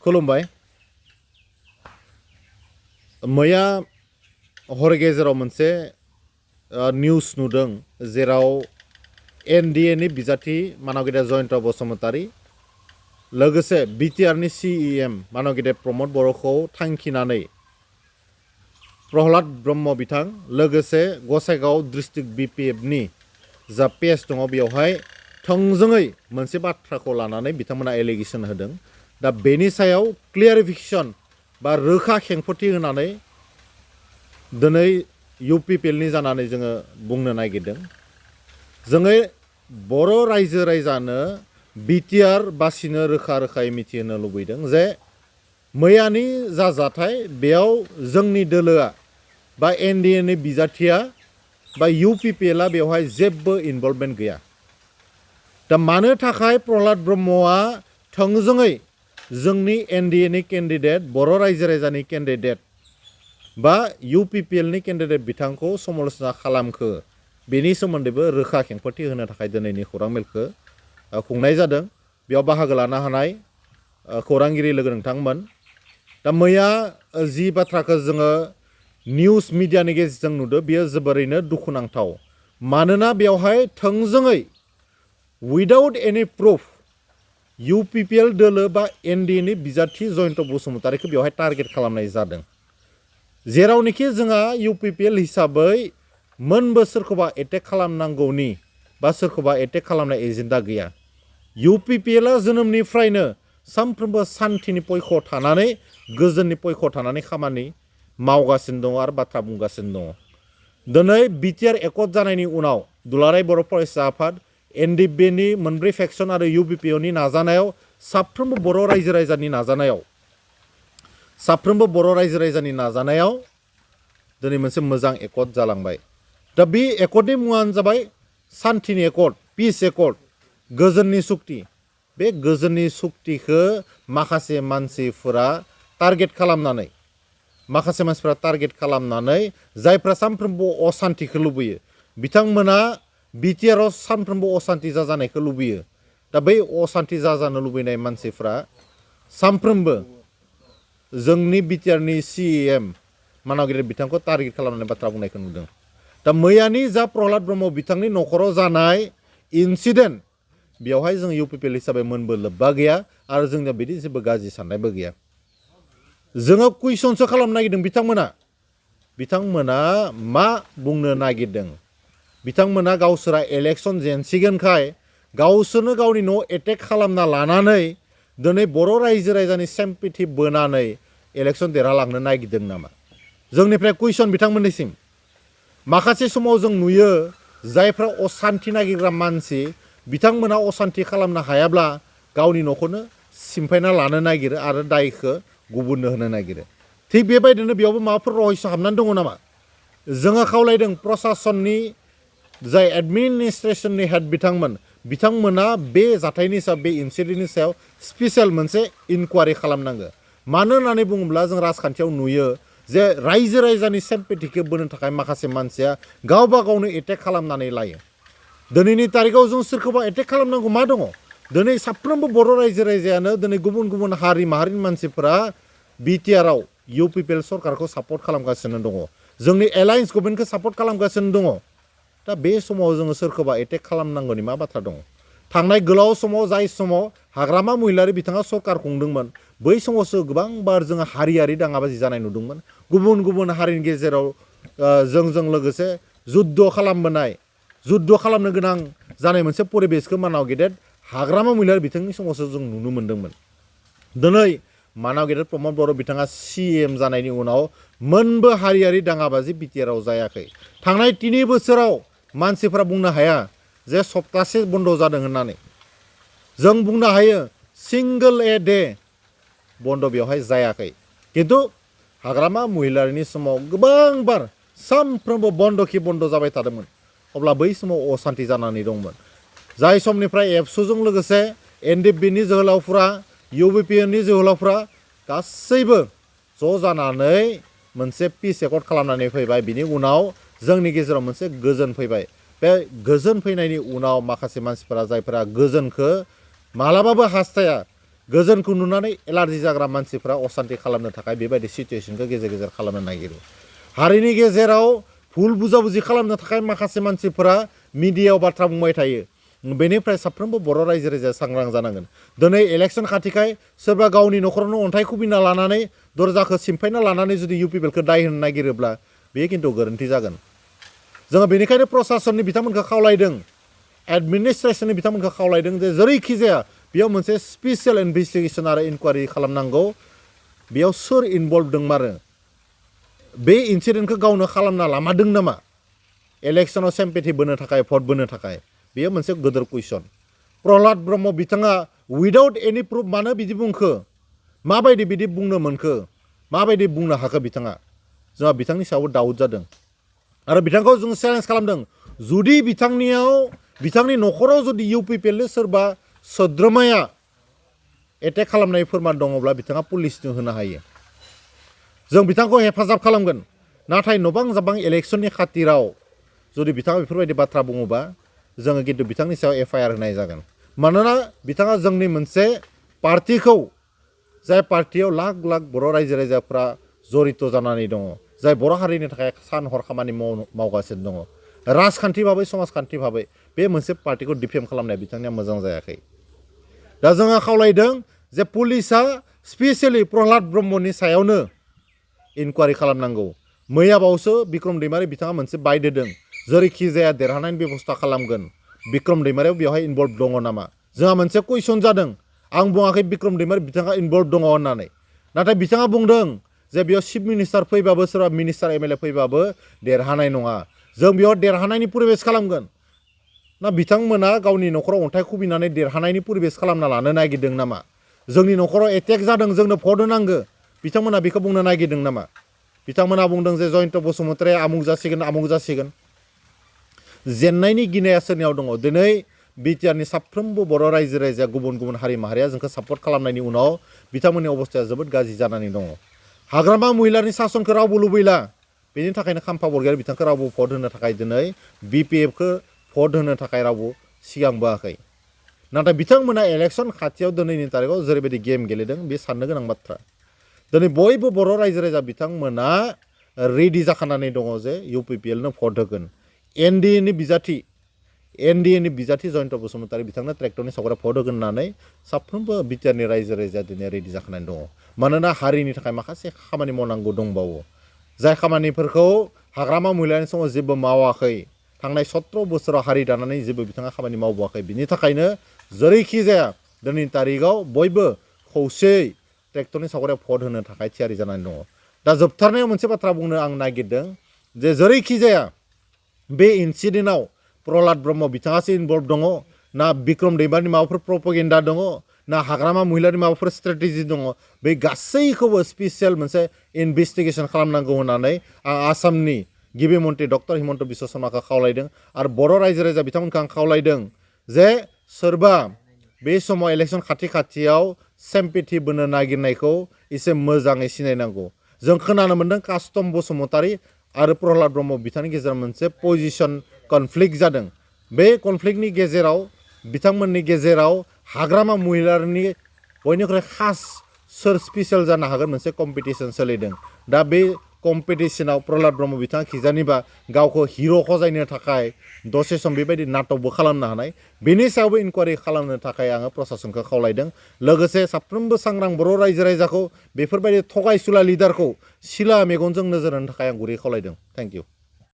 खुलुमबाय मैया हर गेजेराव मोनसे निउस नुदों जेराव एनडिए नि बिजाथि मानगेदेर जयन्त बसुमतारी लोगोसे बिटिआर नि सिइएम मानगेदेर प्रमद बर'खौ थांखिनानै प्रहलाद ब्रह्म बिथां लोगोसे गसाइगाव डिस्ट्रिक्ट बिपिएफ नि जा पेज दङ बेवहाय थोंजोङै मोनसे बाथ्राखौ लानानै बिथांमोना एलिगेसन होदों दा बेनि सायाव क्लियारिफिकेसन बा रोखा खेंफोरथि होनानै दिनै इउपिपिएल नि जानानै जोङो बुंनो नागिरदों जोङो बर' रायजो राजानो बिटिआर बासिनो रोखा रोखायै मिथिहोनो लुबैदों जे मैयानि जा जाथाय बेयाव जोंनि दोलोआ बा एनडिए नि बिजाथिया बा इउपिपिएल आ बेवहाय जेबो इनभल्भमेन्ट गैया दा मानो थाखाय प्रहलाद ब्रह्मआ थोंजोङै जोंनि एनडिए नि केन्डिडेट बर' रायजो राजानि केन्डिडेट बा इउपिपिएल नि केन्डिडेट बिथांखौ समालोचना खालामखो बेनि सोमोन्दैबो रोखा खेंफोरथि होनो थाखाय दिनैनि खौरां मेलखौ खुंनाय जादों बेयाव बाहागो लानो हानाय खौरांगिरि लोगो नोंथांमोन दा मैया जि बाथ्राखौ जोङो निउस मिडियानि गेजेरजों नुदों बेयो जोबोरैनो दुखुनांथाव मानोना बेवहाय थोंजोङै विदाउट एनि प्रुफ इउपिपिएल दोलो बा एनडिए नि बिजाथि जयन्त बसुमतारीखौ बेवहाय टारगेट खालामनाय जादों जेरावनोखि जोंहा इउपिपिएल हिसाबै मोनबो सोरखौबा एटेक खालामनांगौनि बा सोरखौबा एटेक खालामनाय एजेन्डा गैया इउपिपिएलआ जोनोमनिफ्रायनो सानफ्रोमबो सान्थिनि पयख' थानानै गोजोननि पयख' थानानै खामानि मावगासिनो दङ आरो बाथ्रा बुंगासिनो दङ दिनै बिटिआर एकर्ड जानायनि उनाव दुलाराय बर' फरायसा आफाद एनडिएफबि नि मोनब्रै फेक्सन आरो इउपिपिएल नि नाजानायाव साफ्रोमबो बर' रायजो रायजानि नाजानायाव दिनै मोनसे मोजां एकर्ड जालांबाय दा बे एकर्डनि मुङानो जाबाय सान्थिनि एकर्ड पिस एकर्ड गोजोननि सुक्ति बे गोजोननि सुक्तिखौ माखासे मानसिफोरा टारगेट खालामनानै जायफ्रा सानफ्रोमबो असान्तिखौ लुबैयो बिथांमोना बिटिआरआव सानफ्रोमबो असान्ति जाजानायखौ लुबैयो दा बै असान्ति जाजानो लुबैनाय मानसिफ्रा सानफ्रोमबो जोंनि बिटिआरनि सिएम मानगेदेर बिथांखौ टारगेट खालामनानै बाथ्रा बुंनायखौ नुदों दा मैयानि जा प्रहलाद ब्रह्म बिथांनि न'खराव जानाय इनसिडेन्ट बेवहाय जों इउपिपिएल हिसाबै मोनबो लोब्बा गैया आरो जोंनिया बिदि जेबो गाज्रि साननायबो गैया जोङो कुइसनसो खालामनो नागिरदों बिथांमोना मा बुंनो नागिरदों बिथांमोना गावसोरा इलेक्सन जेनसिगोनखाय गावसोरनो गावनि न' एटेक खालामना लानानै दिनै बर' रायजो राजानि सेम्पेथि बोनानै इलेक्सन देरहालांनो नागिरदों नामा जोंनिफ्राय कुइसन बिथांमोननिसिम माखासे समाव जों नुयो जायफ्रा असान्ति नागिरग्रा मानसि बिथांमोना असान्ति खालामनो हायाब्ला गावनि न'खौनो सिमफायना लानो नागिरो आरो दायखौ गुबुननो होनो नागिरो थिग बेबायदिनो बेयावबो माबाफोर रहस्य हाबनानै दङ नामा जोङो खावलायदों प्रसासननि जाय एडमिनिस्ट्रेसननि हेड बिथांमोना बे जाथायनि सायाव बे इनसिडेन्टनि सायाव स्पेसियेल मोनसे इनकुवारि खालामनांगो मानो होननानै बुङोब्ला जों राजखान्थियाव नुयो जे रायजो राजानि सेम्पेथिखौ बोनो थाखाय माखासे मानसिया गावबा गावनो एटेक खालामनानै लायो दिनैनि तारिखाव जों सोरखौबा एटेक खालामनांगौ मा दङ दिनै साफ्रोमबो बर' रायजो राजायानो दिनै गुबुन गुबुन हारि माहारिनि मानसिफोरा बिटिआरआव इउपिपिएल सरकारखौ सापर्ट खालामगासिनो दङ जोंनि एलायन्स गभर्नमेन्टखौ सापर्ट खालामगासिनो दङ दा बे समाव जोङो सोरखौबा एटेक खालामनांगौनि मा बाथ्रा दङ थांनाय गोलाव समाव जाय समाव हाग्रामा महिलारि बिथाङा सरकार खुंदोंमोन बै समावसो गोबांबार जोङो हारियारि दाङाबाजि जानाय नुदोंमोन गुबुन गुबुन हारिनि गेजेराव जोंजों लोगोसे जुद्ध खालामनो गोनां जानाय मोनसे परिबेसखौ मानगेदेर हाग्रामा महिलारि बिथांनि समावसो जों नुनो मोन्दोंमोन दिनै मानगेदेर प्रमद बर' बिथाङा सिएम जानायनि उनाव मोनबो हारियारि दाङाबाजि बिटिआरआव जायाखै थांनाय 3 बोसोराव मानसिफ्रा बुंनो हाया जे सप्तासे बन्द जादों होननानै जों बुंनो हायो सिंगल ए डे बन्द बेवहाय जायाखै किन्तु हाग्रामा महिलारिनि समाव गोबांबार सानफ्रोमबो बन्द जाबाय थादोंमोन अब्ला बै समाव असान्ति जानानै दंमोन जाय समनिफ्राय एबसुजों लोगोसे एनडिएफबि नि जोहोलावफ्रा इउपिपिएल नि जोहोलावफ्रा गासैबो ज' जानानै मोनसे पिस एकर्ड खालामनानै फैबाय बिनि उनाव जोंनि गेजेराव मोनसे गोजोन फैबाय बे गोजोन फैनायनि उनाव माखासे मानसिफोरा जायफोरा गोजोनखौ मालाबाबो हास्थाया गोजोनखौ नुनानै एलार्जि जाग्रा मानसिफ्रा असान्ति खालामनो थाखाय बेबायदि सिचुवेसनखौ गेजेर गेजेर खालामनो नागिरो हारिनि गेजेराव भुल बुजाबुजि खालामनो थाखाय माखासे मानसिफोरा मिडियायाव बाथ्रा बुंबाय थायो बेनिफ्राय साफ्रोमबो बर' रायजो राजाया सांग्रां जानांगोन दिनै इलेक्सन खाथिखाय सोरबा गावनि न'खरावनो अन्थाइ खुबैना लानानै दरजाखौ सिमफायना लानानै जुदि इउ पिपिएलखौ दाय होनो नागिरोब्ला बेयो खिन्थु गोरोन्थि जागोन जोङो बेनिखायनो प्रशासननि बिथांमोनखौ खावलायदों एडमिनिस्ट्रेसननि बिथांमोनखौ खावलायदों जे जेरैखि जाया बेयाव मोनसे स्पेसियेल इनभेस्टिगेसन आरो इनकुवारि खालामनांगौ बेयाव सोर इनभल्भ दंमारो बे इन्सिडेन्टखौ गावनो खालामना लामादों नामा इलेक्सनाव सेम्पेथि बोनो थाखाय भट बोनो थाखाय बेयो मोनसे गोदोर कुइसन प्रहलाद ब्रह्म बिथाङा उइदाउट एनि प्रुफ मानो बिदि बुंखो माबायदि बिदि बुंनो मोनखो माबायदि बुंनो हाखो बिथाङा जोंहा बिथांनि सायाव दाउट जादों आरो बिथांखौ जों चेलेन्ज खालामदों जुदि बिथांनि न'खराव जुदि इउ पिपिएलनि सोरबा सोद्रोमाया एटेक खालामनाय फोरमान दङब्ला बिथाङा पुलिसनो होनो हायो जों बिथांखौ हेफाजाब खालामगोन नाथाय नबां जाबां इलेक्सननि खाथिराव जुदि बिथाङा बेफोरबायदि बाथ्रा बुङोबा जोङो खिन्थु बिथांनि सायाव एफआइआर होनाय जागोन मानोना बिथाङा जोंनि मोनसे पार्टिखौ जाय पार्टियाव लाख लाख बर' रायजो राजाफ्रा जरित जानानै दङ जाय बर' हारिनि थाखाय सान हर खामानि मावगासिनो दङ राजखान्थि भाबै समाजखान्थि भाबै बे मोनसे पार्टिखौ डिफेम खालामनाया बिथांनिया मोजां जायाखै दा जोङो खावलायदों जे पुलिसा स्पेसियेलि प्रहलाद ब्रह्मनि सायावनो इनकुवारि खालामनांगौ मैया बावसो बिक्रम दैमारि बिथाङा मोनसे बाइट होदों जेरैखि जाया देरहानायनि बेबस्था खालामगोन बिक्रम दैमारियाव बेवहाय इनभल्भ दङ नामा जोंहा मोनसे कुइसन जादों आं बुङाखै बिक्रम दैमारि बिथाङा इनभल्भ दङ होननानै नाथाय बिथाङा बुंदों जे बेयाव चिफ मिनिस्टार फैबाबो सोरबा मिनिस्टार एमएलए फैबाबो देरहानाय नङा जों बेयाव देरहानायनि परिबेस खालामगोन ना बिथांमोना गावनि न'खराव अन्थाइ खुबैनानै देरहानायनि परिबेस खालामना लानो नागिरदों नामा जोंनि न'खराव एटेक जादों जोंनो भट होनांगौ बिथांमोना बेखौ बुंनो नागिरदों नामा बिथांमोना बुंदों जे जयन्त बसुमतारिया आमुक जासिगोन जेन्नायनि गिनाया सोरनियाव दङ दिनै बिटिआरनि साफ्रोमबो बर' रायजो राजाया गुबुन गुबुन हारि माहारिया जोंखौ सापर्ट खालामनायनि उनाव बिथांमोननि अबस्थाया जोबोद गाज्रि जानानै दङ हाग्रामा महिलारनि सासनखौ रावबो लुबैला बेनि थाखायनो खाम्फा बरगयारि बिथांखौ रावबो भट होनो थाखाय दिनै बिपिएफखौ भट होनो थाखाय रावबो सिगांबोआखै नाथाय बिथांमोना इलेक्सन खाथियाव दिनैनि तारिखआव जेरैबायदि गेम गेलेदों बे साननो गोनां बाथ्रा दिनै बयबो बर' रायजो राजा बिथांमोना रेडि जाखानानै दङ जे इउ पिपिएलनो भट होगोन एनडिएनि बिजाथि जयन्त बसुमतारि बिथांनो ट्रेक्टरनि सावगारियाव भट होगोन होननानै साफ्रोमबो बिटिआरनि रायजो राजाया दिनै रेडि जाखानानै दङ मानोना हारिनि थाखाय माखासे खामानि मावनांगौ दंबावो जाय खामानिफोरखौ हाग्रामा महिलानि समाव जेबो मावाखै थांनाय 17 बोसोराव हारि दानानै जेबो बिथाङा खामानि मावबोआखै बिनि थाखायनो जेरैखि जाया दिनैनि तारिखआव बयबो खौसेयै ट्रेक्टरनि सावगारियाव भट होनो थाखाय थियारि जानानै दङ दा जोबथारनायाव मोनसे बाथ्रा बुंनो आं नागिरदों जे जेरैखि जाया बे इन्सिडेन्टआव प्रहलाद ब्रह्म बिथाङासो इनभल्भ दङ ना बिक्रम दैमारिनि माबाफोर प्रपगेन्डा दङ ना हाग्रामा महिलानि माबाफोर स्ट्रेटेजि दङ बे गासैखौबो स्पेसियेल मोनसे इनभेस्टिगेसन खालामनांगौ होननानै आं आसामनि गिबि मन्त्रि डक्टर हिमन्त बिश्व शर्माखौ खावलायदों आरो बर' रायजो राजा बिथांमोनखौ आं खावलायदों जे सोरबा बे समाव इलेक्सन खाथियाव सेम्पेथि बोनो नागिरनायखौ एसे मोजाङै सिनायनांगौ जों खोनानो मोन्दों कास्टम बसुमतारि आरो प्रहलाद ब्रह्म बिथांनि गेजेराव मोनसे पजिशन कनफ्लिक्ट जादों बे कनफ्लिक्टनि गेजेराव बिथांमोननि गेजेराव हाग्रामा महिलारनि बयनिख्रुइ खास सोर स्पेसियेल जानो हागोन मोनसे कम्पिटिसन सोलिदों दा बे कम्पिटिशनाव प्रहलाद ब्रह्म बिथाङा खिजानिबा गावखौ हिर' खजायनो थाखाय दसे सम बेबायदि नाटकबो खालामनो हानाय बेनि सायावबो इनकुवारि खालामनो थाखाय आङो प्रशासनखौ खावलायदों लोगोसे साफ्रोमबो सांग्रां बर' रायजो राजाखौ बेफोरबायदि थगायसुला लिडारखौ सिला मेगनजों नोजोर होनो थाखाय आं गुरै खावलायदों थेंक इउ